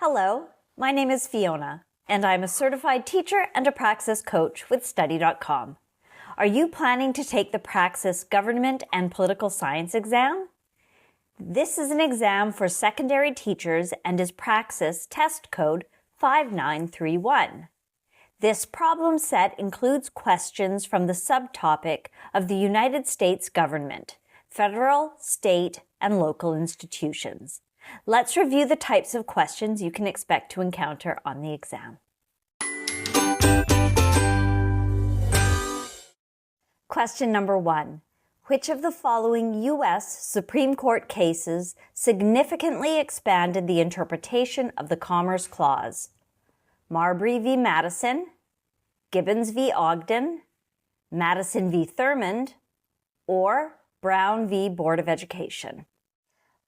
Hello, my name is Fiona, and I'm a certified teacher and a Praxis coach with Study.com. Are you planning to take the Praxis Government and Political Science exam? This is an exam for secondary teachers and is Praxis test code 5931. This problem set includes questions from the subtopic of the United States government, federal, state, and local institutions. Let's review the types of questions you can expect to encounter on the exam. Question number 1. Which of the following U.S. Supreme Court cases significantly expanded the interpretation of the Commerce Clause? Marbury v. Madison, Gibbons v. Ogden, Madison v. Thurmond, or Brown v. Board of Education?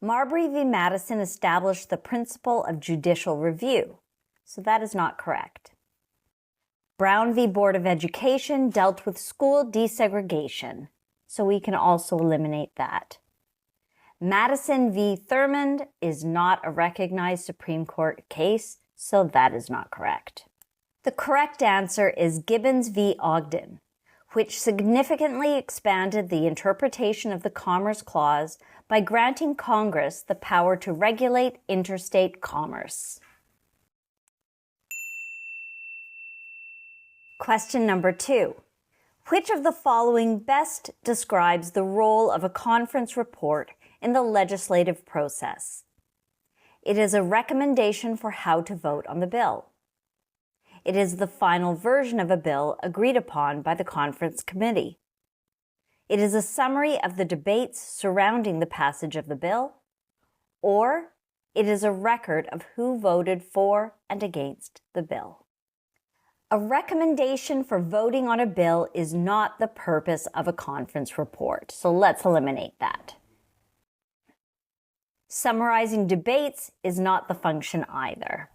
Marbury v. Madison established the principle of judicial review, so that is not correct. Brown v. Board of Education dealt with school desegregation, so we can also eliminate that. Madison v. Thurmond is not a recognized Supreme Court case, so that is not correct. The correct answer is Gibbons v. Ogden, which significantly expanded the interpretation of the Commerce Clause by granting Congress the power to regulate interstate commerce. Question number 2. Which of the following best describes the role of a conference report in the legislative process? It is a recommendation for how to vote on the bill. It is the final version of a bill agreed upon by the conference committee. It is a summary of the debates surrounding the passage of the bill, or it is a record of who voted for and against the bill. A recommendation for voting on a bill is not the purpose of a conference report, so let's eliminate that. Summarizing debates is not the function either.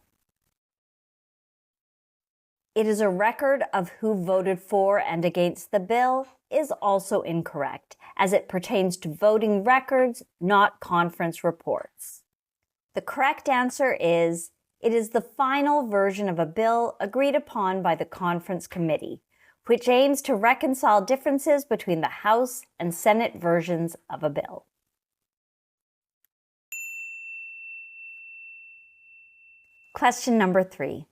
It is a record of who voted for and against the bill is also incorrect, as it pertains to voting records, not conference reports. The correct answer is, it is the final version of a bill agreed upon by the conference committee, which aims to reconcile differences between the House and Senate versions of a bill. Question number 3.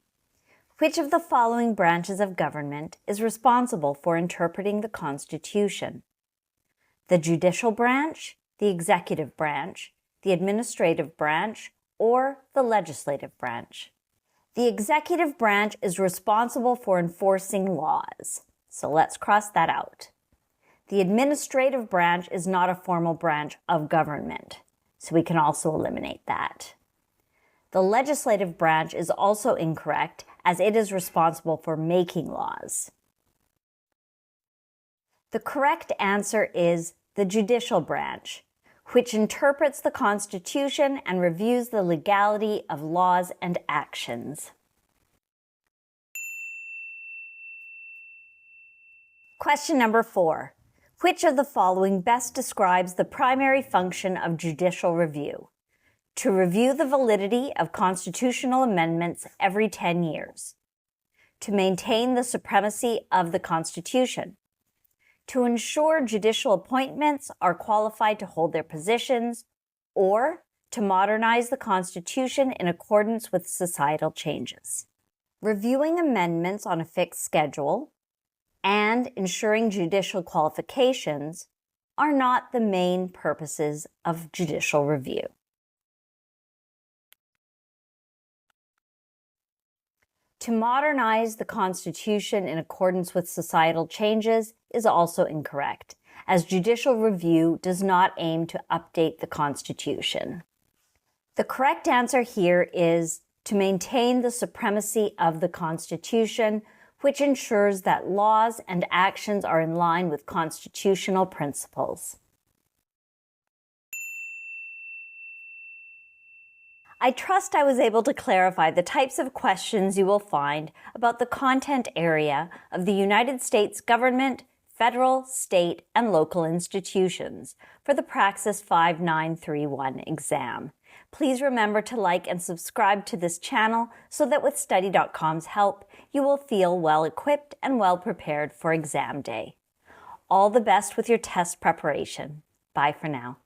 Which of the following branches of government is responsible for interpreting the Constitution? The judicial branch, the executive branch, the administrative branch, or the legislative branch? The executive branch is responsible for enforcing laws, so let's cross that out. The administrative branch is not a formal branch of government, so we can also eliminate that. The legislative branch is also incorrect, as it is responsible for making laws. The correct answer is the judicial branch, which interprets the Constitution and reviews the legality of laws and actions. Question number 4. Which of the following best describes the primary function of judicial review? To review the validity of constitutional amendments every 10 years. To maintain the supremacy of the Constitution. To ensure judicial appointments are qualified to hold their positions, or to modernize the Constitution in accordance with societal changes. Reviewing amendments on a fixed schedule and ensuring judicial qualifications are not the main purposes of judicial review. To modernize the Constitution in accordance with societal changes is also incorrect, as judicial review does not aim to update the Constitution. The correct answer here is to maintain the supremacy of the Constitution, which ensures that laws and actions are in line with constitutional principles. I trust I was able to clarify the types of questions you will find about the content area of the United States government, federal, state, and local institutions for the Praxis 5931 exam. Please remember to like and subscribe to this channel so that with Study.com's help, you will feel well equipped and well prepared for exam day. All the best with your test preparation. Bye for now.